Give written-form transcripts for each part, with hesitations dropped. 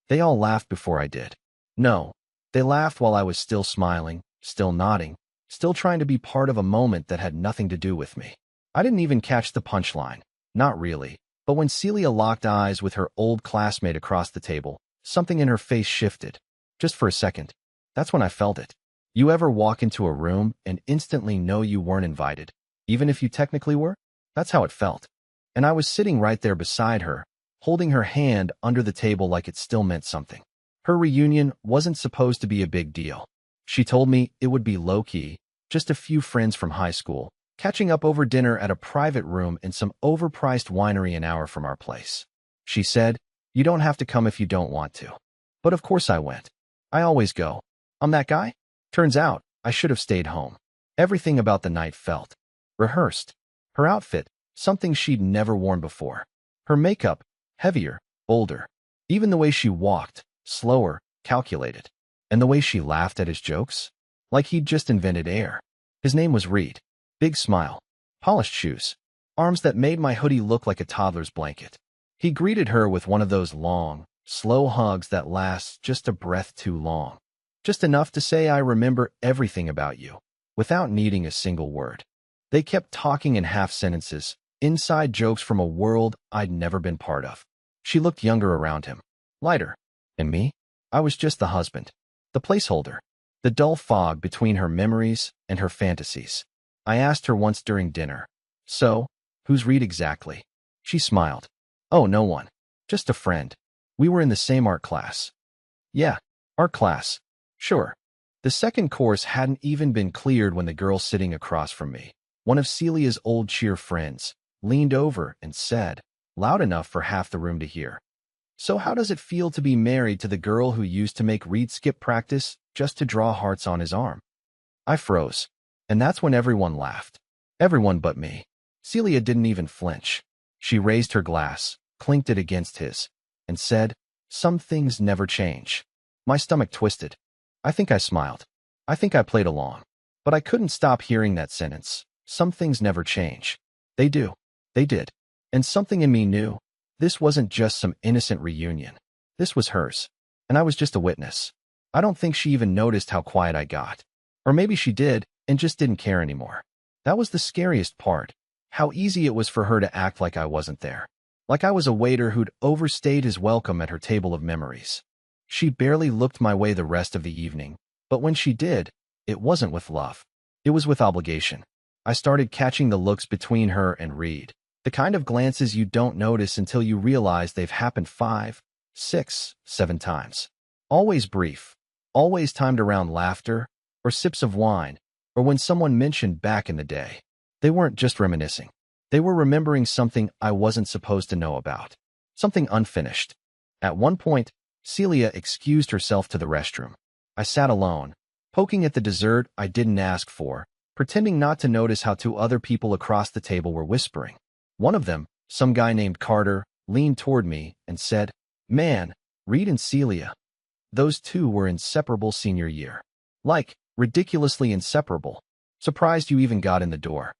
They all laughed before I did. No, they laughed while I was still smiling, still nodding, still trying to be part of a moment that had nothing to do with me. I didn't even catch the punchline. Not really. But when Celia locked eyes with her old classmate across the table, something in her face shifted. Just for a second. That's when I felt it. You ever walk into a room and instantly know you weren't invited, even if you technically were? That's how it felt. And I was sitting right there beside her, holding her hand under the table like it still meant something. Her reunion wasn't supposed to be a big deal. She told me it would be low-key, just a few friends from high school, catching up over dinner at a private room in some overpriced winery an hour from our place. She said, "You don't have to come if you don't want to." But of course I went. I always go. I'm that guy? Turns out, I should have stayed home. Everything about the night felt rehearsed. Her outfit, something she'd never worn before. Her makeup, heavier, bolder. Even the way she walked, slower, calculated. And the way she laughed at his jokes, like he'd just invented air. His name was Reed. Big smile, polished shoes, arms that made my hoodie look like a toddler's blanket. He greeted her with one of those long, slow hugs that lasts just a breath too long. Just enough to say I remember everything about you, without needing a single word. They kept talking in half sentences, inside jokes from a world I'd never been part of. She looked younger around him, lighter. And me? I was just the husband, the placeholder, the dull fog between her memories and her fantasies. I asked her once during dinner, "So, who's Reed exactly?" She smiled. "Oh, no one. Just a friend. We were in the same art class." "Yeah, art class. Sure." The second course hadn't even been cleared when the girl sitting across from me, one of Celia's old cheer friends, leaned over and said, loud enough for half the room to hear, "So how does it feel to be married to the girl who used to make Reed skip practice just to draw hearts on his arm?" I froze. And that's when everyone laughed. Everyone but me. Celia didn't even flinch. She raised her glass, clinked it against his, and said, "Some things never change." My stomach twisted. I think I smiled. I think I played along. But I couldn't stop hearing that sentence. Some things never change. They do. They did. And something in me knew. This wasn't just some innocent reunion. This was hers. And I was just a witness. I don't think she even noticed how quiet I got. Or maybe she did, and just didn't care anymore. That was the scariest part. How easy it was for her to act like I wasn't there. Like I was a waiter who'd overstayed his welcome at her table of memories. She barely looked my way the rest of the evening, but when she did, it wasn't with love. It was with obligation. I started catching the looks between her and Reed, the kind of glances you don't notice until you realize they've happened 5, 6, 7 times. Always brief, always timed around laughter, or sips of wine, or when someone mentioned back in the day. They weren't just reminiscing. They were remembering something I wasn't supposed to know about. Something unfinished. At one point, Celia excused herself to the restroom. I sat alone, poking at the dessert I didn't ask for, pretending not to notice how 2 other people across the table were whispering. One of them, some guy named Carter, leaned toward me and said, "Man, Reed and Celia. Those 2 were inseparable senior year. Like, ridiculously inseparable. Surprised you even got in the door."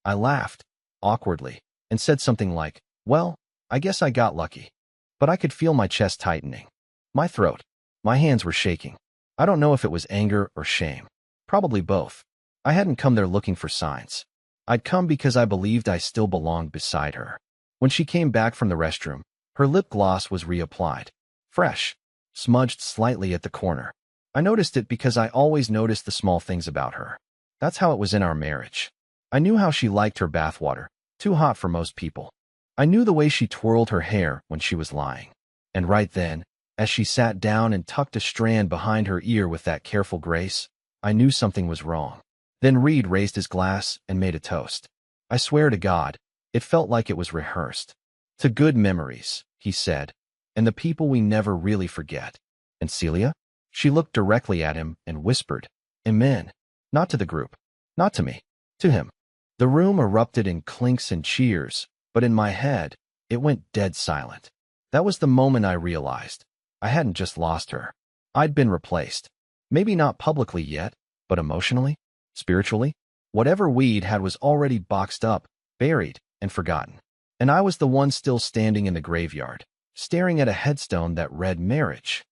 I laughed, awkwardly, and said something like, "Well, I guess I got lucky." But I could feel my chest tightening. My throat. My hands were shaking. I don't know if it was anger or shame. Probably both. I hadn't come there looking for signs. I'd come because I believed I still belonged beside her. When she came back from the restroom, her lip gloss was reapplied. Fresh. Smudged slightly at the corner. I noticed it because I always noticed the small things about her. That's how it was in our marriage. I knew how she liked her bathwater, too hot for most people. I knew the way she twirled her hair when she was lying. And right then, as she sat down and tucked a strand behind her ear with that careful grace, I knew something was wrong. Then Reed raised his glass and made a toast. I swear to God, it felt like it was rehearsed. "To good memories," he said, "and the people we never really forget." "And Celia?" She looked directly at him and whispered, "Amen." Not to the group. Not to me. To him. The room erupted in clinks and cheers, but in my head, it went dead silent. That was the moment I realized I hadn't just lost her. I'd been replaced. Maybe not publicly yet, but emotionally, spiritually. Whatever we'd had was already boxed up, buried, and forgotten. And I was the one still standing in the graveyard, staring at a headstone that read marriage.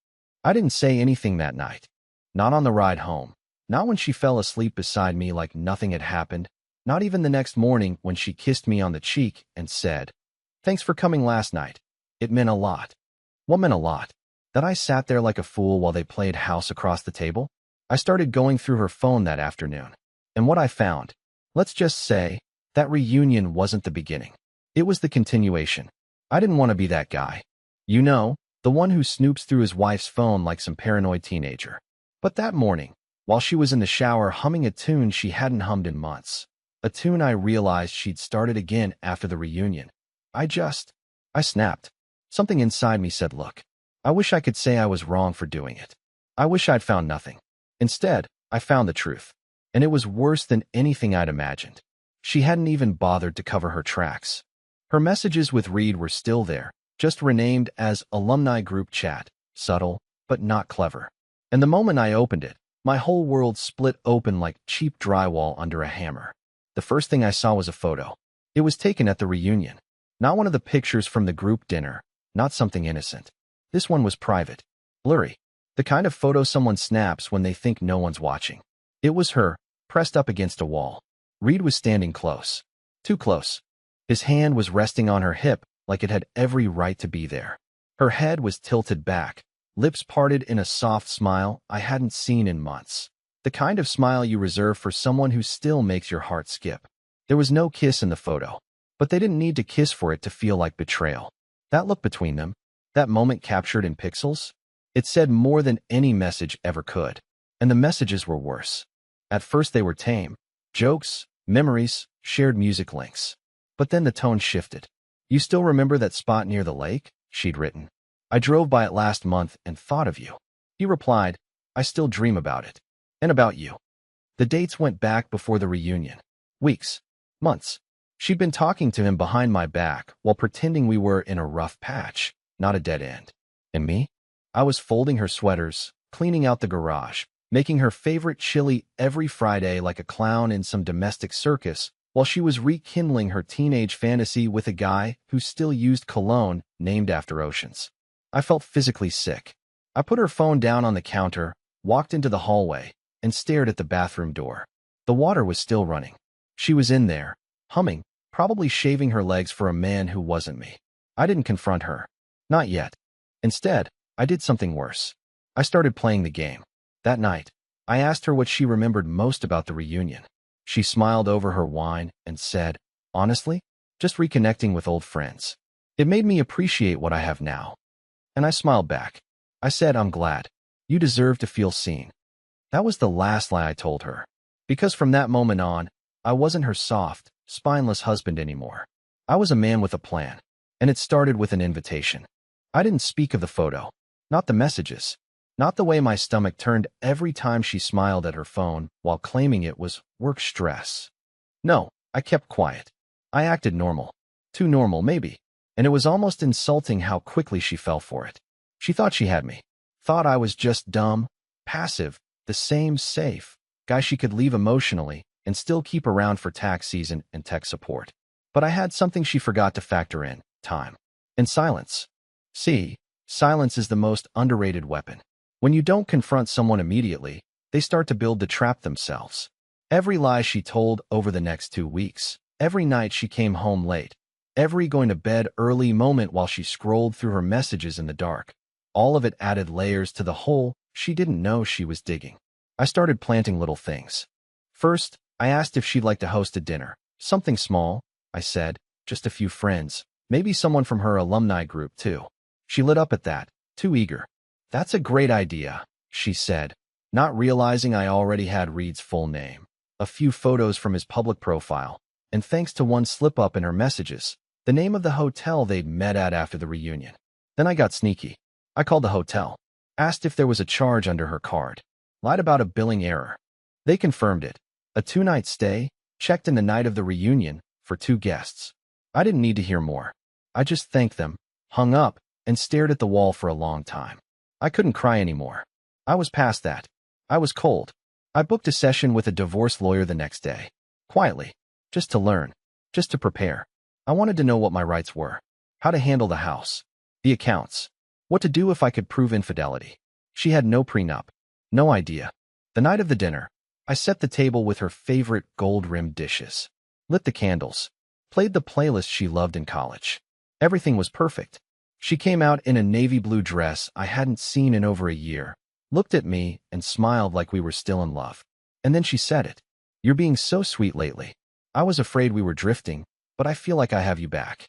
I didn't say anything that night. Not on the ride home. Not when she fell asleep beside me like nothing had happened. Not even the next morning when she kissed me on the cheek and said, "Thanks for coming last night." It meant a lot. What meant a lot? That I sat there like a fool while they played house across the table? I started going through her phone that afternoon. And what I found, let's just say, that reunion wasn't the beginning. It was the continuation. I didn't want to be that guy. You know, the one who snoops through his wife's phone like some paranoid teenager. But that morning, while she was in the shower humming a tune she hadn't hummed in months, a tune I realized she'd started again after the reunion, I snapped. Something inside me said, look, I wish I could say I was wrong for doing it. I wish I'd found nothing. Instead, I found the truth. And it was worse than anything I'd imagined. She hadn't even bothered to cover her tracks. Her messages with Reed were still there, just renamed as Alumni Group Chat, subtle, but not clever. And the moment I opened it, my whole world split open like cheap drywall under a hammer. The first thing I saw was a photo. It was taken at the reunion. Not one of the pictures from the group dinner, not something innocent. This one was private, blurry, the kind of photo someone snaps when they think no one's watching. It was her, pressed up against a wall. Reed was standing close. Too close. His hand was resting on her hip like it had every right to be there. Her head was tilted back, lips parted in a soft smile I hadn't seen in months. The kind of smile you reserve for someone who still makes your heart skip. There was no kiss in the photo, but they didn't need to kiss for it to feel like betrayal. That look between them, that moment captured in pixels, it said more than any message ever could. And the messages were worse. At first they were tame. Jokes, memories, shared music links. But then the tone shifted. You still remember that spot near the lake? She'd written. I drove by it last month and thought of you. He replied, I still dream about it. And about you. The dates went back before the reunion. Weeks. Months. She'd been talking to him behind my back while pretending we were in a rough patch, not a dead end. And me? I was folding her sweaters, cleaning out the garage, making her favorite chili every Friday like a clown in some domestic circus, while she was rekindling her teenage fantasy with a guy who still used cologne named after oceans. I felt physically sick. I put her phone down on the counter, walked into the hallway, and stared at the bathroom door. The water was still running. She was in there, humming, probably shaving her legs for a man who wasn't me. I didn't confront her. Not yet. Instead, I did something worse. I started playing the game. That night, I asked her what she remembered most about the reunion. She smiled over her wine and said, honestly, just reconnecting with old friends. It made me appreciate what I have now. And I smiled back. I said, I'm glad. You deserve to feel seen. That was the last lie I told her. Because from that moment on, I wasn't her soft, spineless husband anymore. I was a man with a plan. And it started with an invitation. I didn't speak of the photo. Not the messages. Not the way my stomach turned every time she smiled at her phone while claiming it was work stress. No, I kept quiet. I acted normal. Too normal, maybe. And it was almost insulting how quickly she fell for it. She thought she had me. Thought I was just dumb, passive, the same safe guy she could leave emotionally and still keep around for tax season and tech support. But I had something she forgot to factor in, time. And silence. See, silence is the most underrated weapon. When you don't confront someone immediately, they start to build the trap themselves. Every lie she told over the next 2 weeks, every night she came home late, every going to bed early moment while she scrolled through her messages in the dark, all of it added layers to the hole she didn't know she was digging. I started planting little things. First, I asked if she'd like to host a dinner. Something small, I said, just a few friends, maybe someone from her alumni group too. She lit up at that, too eager. That's a great idea, she said, not realizing I already had Reed's full name, a few photos from his public profile, and thanks to one slip-up in her messages, the name of the hotel they'd met at after the reunion. Then I got sneaky. I called the hotel, asked if there was a charge under her card, lied about a billing error. They confirmed it. A 2-night stay, checked in the night of the reunion, for 2 guests. I didn't need to hear more. I just thanked them, hung up, and stared at the wall for a long time. I couldn't cry anymore. I was past that. I was cold. I booked a session with a divorce lawyer the next day. Quietly. Just to learn. Just to prepare. I wanted to know what my rights were. How to handle the house. The accounts. What to do if I could prove infidelity. She had no prenup. No idea. The night of the dinner, I set the table with her favorite gold-rimmed dishes. Lit the candles. Played the playlist she loved in college. Everything was perfect. She came out in a navy blue dress I hadn't seen in over a year, looked at me, and smiled like we were still in love. And then she said it. "You're being so sweet lately. I was afraid we were drifting, but I feel like I have you back."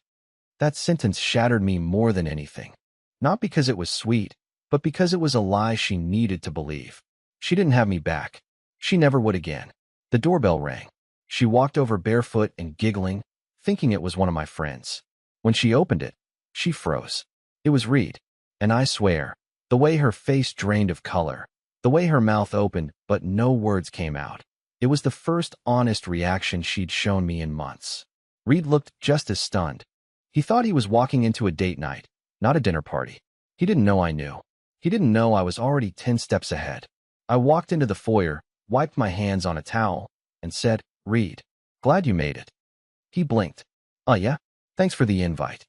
That sentence shattered me more than anything. Not because it was sweet, but because it was a lie she needed to believe. She didn't have me back. She never would again. The doorbell rang. She walked over barefoot and giggling, thinking it was one of my friends. When she opened it, she froze. It was Reed. And I swear, the way her face drained of color, the way her mouth opened but no words came out, it was the first honest reaction she'd shown me in months. Reed looked just as stunned. He thought he was walking into a date night, not a dinner party. He didn't know I knew. He didn't know I was already 10 steps ahead. I walked into the foyer, wiped my hands on a towel, and said, "Reed, glad you made it." He blinked. "Oh yeah? Thanks for the invite."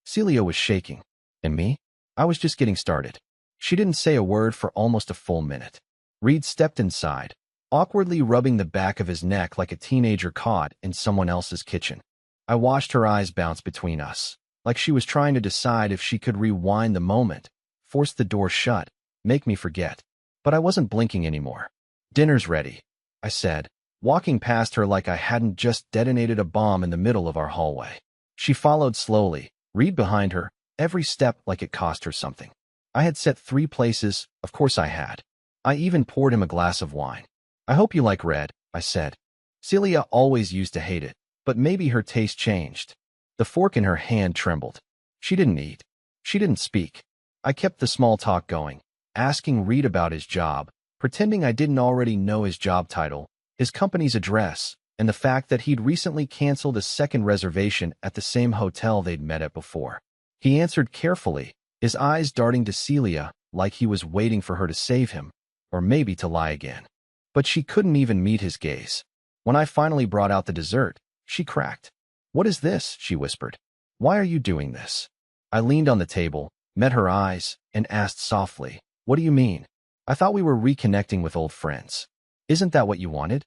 Celia was shaking. And me? I was just getting started. She didn't say a word for almost a full minute. Reed stepped inside, awkwardly rubbing the back of his neck like a teenager caught in someone else's kitchen. I watched her eyes bounce between us, like she was trying to decide if she could rewind the moment, force the door shut, make me forget. But I wasn't blinking anymore. "Dinner's ready," I said, walking past her like I hadn't just detonated a bomb in the middle of our hallway. She followed slowly, Reed behind her, every step like it cost her something. I had set 3 places, of course I had. I even poured him a glass of wine. "I hope you like red," I said. Celia always used to hate it, but maybe her taste changed. The fork in her hand trembled. She didn't eat. She didn't speak. I kept the small talk going, asking Reed about his job, pretending I didn't already know his job title, his company's address, and the fact that he'd recently canceled a second reservation at the same hotel they'd met at before. He answered carefully, his eyes darting to Celia like he was waiting for her to save him, or maybe to lie again. But she couldn't even meet his gaze. When I finally brought out the dessert, she cracked. "What is this?" she whispered. "Why are you doing this?" I leaned on the table, met her eyes, and asked softly, "What do you mean? I thought we were reconnecting with old friends. Isn't that what you wanted?"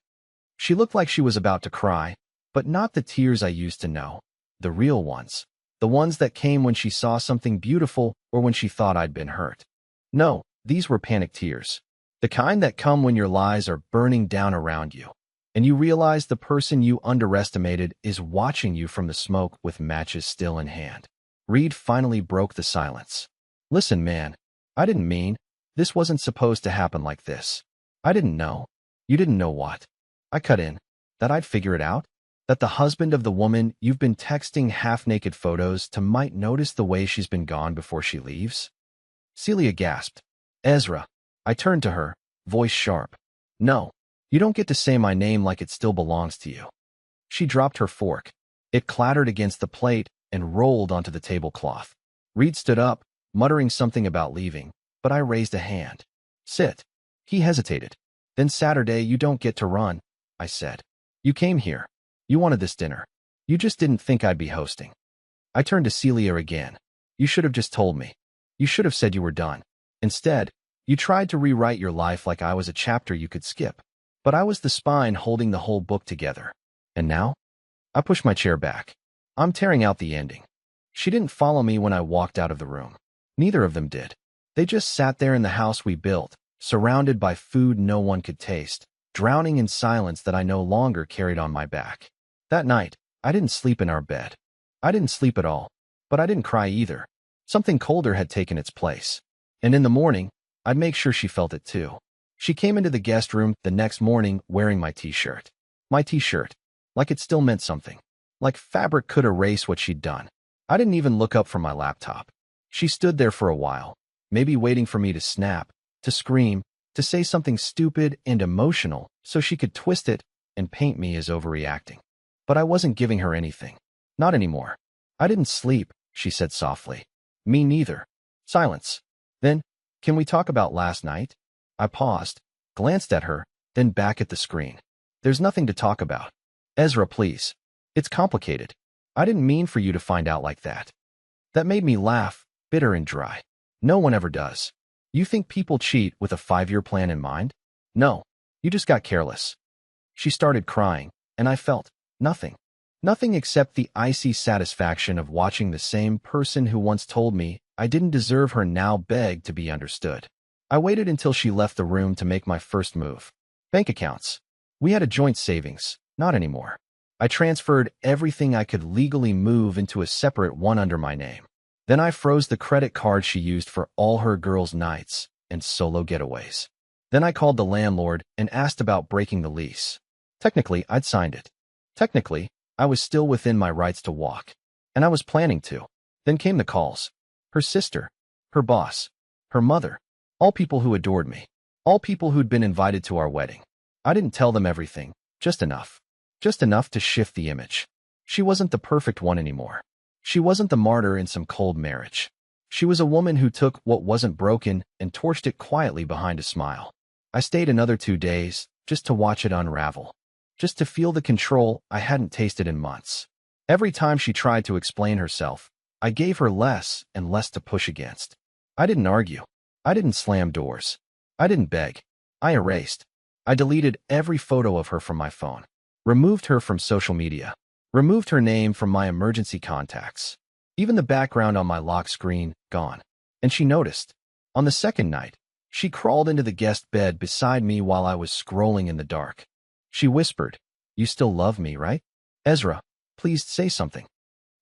She looked like she was about to cry, but not the tears I used to know. The real ones. The ones that came when she saw something beautiful or when she thought I'd been hurt. No, these were panic tears. The kind that come when your lies are burning down around you, and you realize the person you underestimated is watching you from the smoke with matches still in hand. Reed finally broke the silence. "Listen, man, I didn't mean, this wasn't supposed to happen like this. I didn't know." "You didn't know what?" I cut in. "That I'd figure it out? That the husband of the woman you've been texting half-naked photos to might notice the way she's been gone before she leaves?" Celia gasped. "Ezra." I turned to her, voice sharp. "No, you don't get to say my name like it still belongs to you." She dropped her fork. It clattered against the plate and rolled onto the tablecloth. Reed stood up, muttering something about leaving, but I raised a hand. "Sit." He hesitated. "Then Saturday you don't get to run," I said. "You came here. You wanted this dinner. You just didn't think I'd be hosting." I turned to Celia again. "You should have just told me. You should have said you were done. Instead, you tried to rewrite your life like I was a chapter you could skip. But I was the spine holding the whole book together. And now?" I pushed my chair back. "I'm tearing out the ending." She didn't follow me when I walked out of the room. Neither of them did. They just sat there in the house we built, surrounded by food no one could taste, drowning in silence that I no longer carried on my back. That night, I didn't sleep in our bed. I didn't sleep at all, but I didn't cry either. Something colder had taken its place. And in the morning, I'd make sure she felt it too. She came into the guest room the next morning wearing my t-shirt. My t-shirt. Like it still meant something. Like fabric could erase what she'd done. I didn't even look up from my laptop. She stood there for a while, maybe waiting for me to snap, to scream, to say something stupid and emotional so she could twist it and paint me as overreacting. But I wasn't giving her anything. Not anymore. "I didn't sleep," she said softly. "Me neither." Silence. "Then, can we talk about last night?" I paused, glanced at her, then back at the screen. "There's nothing to talk about. Ezra, please. It's complicated. I didn't mean for you to find out like that." That made me laugh, bitter and dry. No one ever does. You think people cheat with a 5-year plan in mind? No, you just got careless. She started crying, and I felt nothing. Nothing except the icy satisfaction of watching the same person who once told me I didn't deserve her now beg to be understood. I waited until she left the room to make my first move. Bank accounts. We had a joint savings, not anymore. I transferred everything I could legally move into a separate one under my name. Then I froze the credit card she used for all her girls' nights and solo getaways. Then I called the landlord and asked about breaking the lease. Technically, I'd signed it. Technically, I was still within my rights to walk. And I was planning to. Then came the calls. Her sister, her boss, her mother, all people who adored me, all people who'd been invited to our wedding. I didn't tell them everything, just enough. Just enough to shift the image. She wasn't the perfect one anymore. She wasn't the martyr in some cold marriage. She was a woman who took what wasn't broken and torched it quietly behind a smile. I stayed another 2 days, just to watch it unravel. Just to feel the control I hadn't tasted in months. Every time she tried to explain herself, I gave her less and less to push against. I didn't argue. I didn't slam doors. I didn't beg. I erased. I deleted every photo of her from my phone. Removed her from social media. Removed her name from my emergency contacts. Even the background on my lock screen, gone. And she noticed. On the second night, she crawled into the guest bed beside me while I was scrolling in the dark. She whispered, "You still love me, right? Ezra, please say something."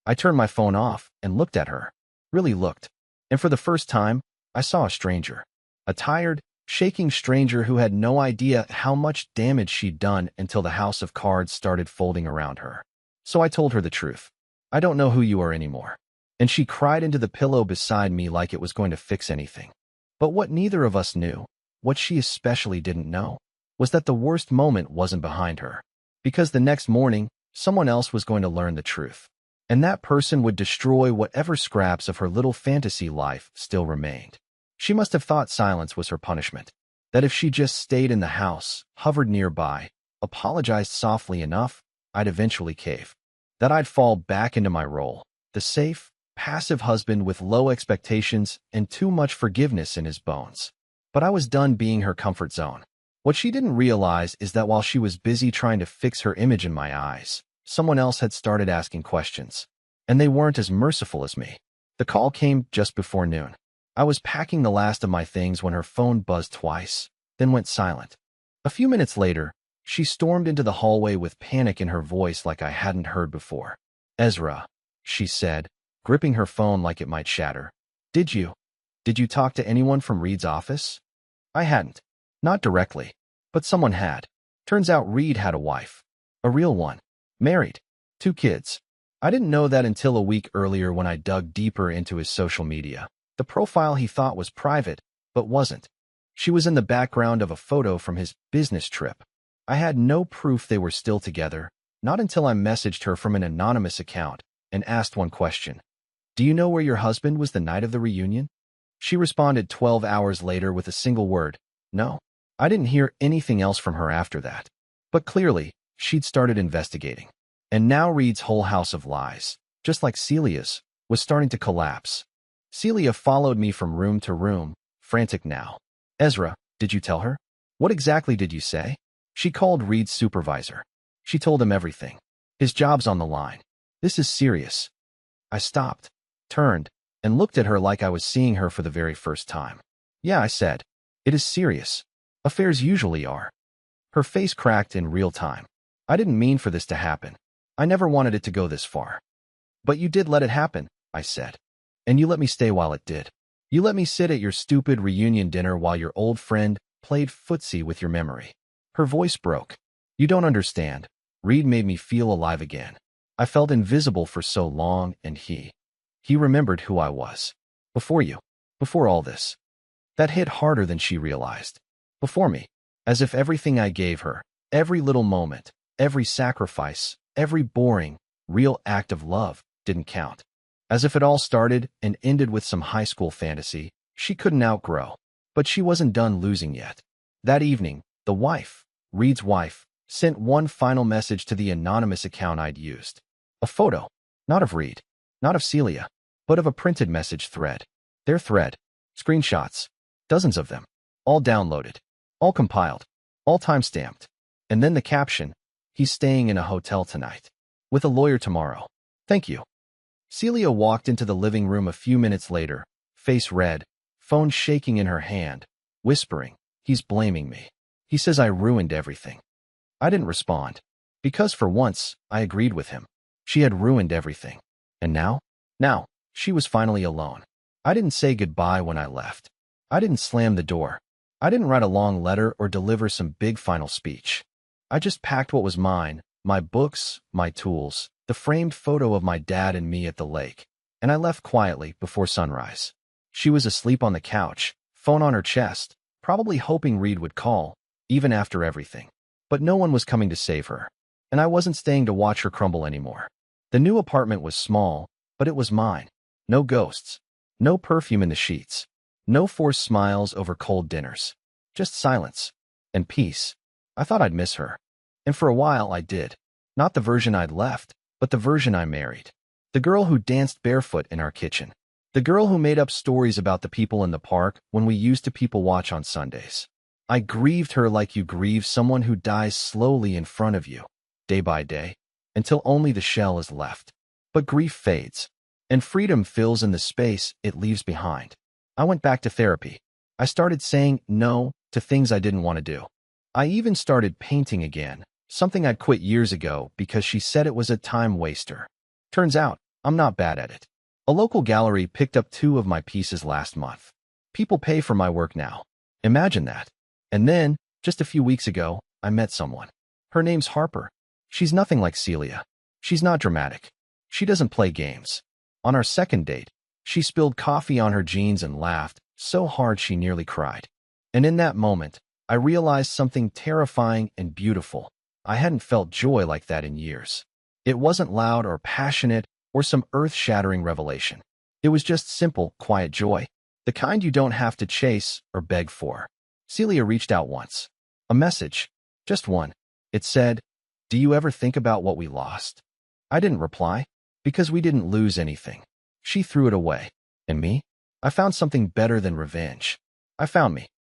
I turned my phone off and looked at her. Really looked. And for the first time, I saw a stranger. A tired, shaking stranger who had no idea how much damage she'd done until the house of cards started folding around her. So I told her the truth. "I don't know who you are anymore." And she cried into the pillow beside me like it was going to fix anything. But what neither of us knew, what she especially didn't know, was that the worst moment wasn't behind her. Because the next morning, someone else was going to learn the truth. And that person would destroy whatever scraps of her little fantasy life still remained. She must have thought silence was her punishment. That if she just stayed in the house, hovered nearby, apologized softly enough, I'd eventually cave. That I'd fall back into my role, the safe, passive husband with low expectations and too much forgiveness in his bones. But I was done being her comfort zone. What she didn't realize is that while she was busy trying to fix her image in my eyes, someone else had started asking questions. And they weren't as merciful as me. The call came just before noon. I was packing the last of my things when her phone buzzed twice, then went silent. A few minutes later, she stormed into the hallway with panic in her voice like I hadn't heard before. "Ezra," she said, gripping her phone like it might shatter. Did you talk to anyone from Reed's office?" I hadn't. Not directly. But someone had. Turns out Reed had a wife. A real one. Married. 2 kids. I didn't know that until a week earlier when I dug deeper into his social media. The profile he thought was private, but wasn't. She was in the background of a photo from his business trip. I had no proof they were still together, not until I messaged her from an anonymous account and asked one question. "Do you know where your husband was the night of the reunion?" She responded 12 hours later with a single word, "No." I didn't hear anything else from her after that. But clearly, she'd started investigating. And now Reed's whole house of lies, just like Celia's, was starting to collapse. Celia followed me from room to room, frantic now. "Ezra, did you tell her? What exactly did you say?" She called Reed's supervisor. She told him everything. His job's on the line. "This is serious." I stopped, turned, and looked at her like I was seeing her for the very first time. "Yeah," I said. "It is serious. Affairs usually are." Her face cracked in real time. "I didn't mean for this to happen. I never wanted it to go this far." "But you did let it happen," I said. "And you let me stay while it did. You let me sit at your stupid reunion dinner while your old friend played footsie with your memory." Her voice broke. "You don't understand. Reed made me feel alive again. I felt invisible for so long, and he remembered who I was. Before you. Before all this." That hit harder than she realized. Before me. As if everything I gave her, every little moment, every sacrifice, every boring, real act of love, didn't count. As if it all started and ended with some high school fantasy she couldn't outgrow. But she wasn't done losing yet. That evening, the wife, Reed's wife, sent one final message to the anonymous account I'd used. A photo. Not of Reed. Not of Celia. But of a printed message thread. Their thread. Screenshots. Dozens of them. All downloaded. All compiled. All time-stamped. And then the caption, "He's staying in a hotel tonight. With a lawyer tomorrow. Thank you." Celia walked into the living room a few minutes later, face red, phone shaking in her hand, whispering, "He's blaming me. He says I ruined everything." I didn't respond. Because for once, I agreed with him. She had ruined everything. And now? Now, she was finally alone. I didn't say goodbye when I left. I didn't slam the door. I didn't write a long letter or deliver some big final speech. I just packed what was mine, my books, my tools, the framed photo of my dad and me at the lake, and I left quietly before sunrise. She was asleep on the couch, phone on her chest, probably hoping Reed would call, even after everything. But no one was coming to save her, and I wasn't staying to watch her crumble anymore. The new apartment was small, but it was mine. No ghosts. No perfume in the sheets. No forced smiles over cold dinners. Just silence. And peace. I thought I'd miss her. And for a while I did. Not the version I'd left, but the version I married. The girl who danced barefoot in our kitchen. The girl who made up stories about the people in the park when we used to people watch on Sundays. I grieved her like you grieve someone who dies slowly in front of you, day by day, until only the shell is left. But grief fades, and freedom fills in the space it leaves behind. I went back to therapy. I started saying no to things I didn't want to do. I even started painting again, something I'd quit years ago because she said it was a time waster. Turns out, I'm not bad at it. A local gallery picked up 2 of my pieces last month. People pay for my work now. Imagine that. And then, just a few weeks ago, I met someone. Her name's Harper. She's nothing like Celia. She's not dramatic. She doesn't play games. On our second date, she spilled coffee on her jeans and laughed so hard she nearly cried. And in that moment, I realized something terrifying and beautiful. I hadn't felt joy like that in years. It wasn't loud or passionate or some earth-shattering revelation. It was just simple, quiet joy. The kind you don't have to chase or beg for. Celia reached out once. A message. Just one. It said, "Do you ever think about what we lost?" I didn't reply, because we didn't lose anything. She threw it away. And me? I found something better than revenge. I found me.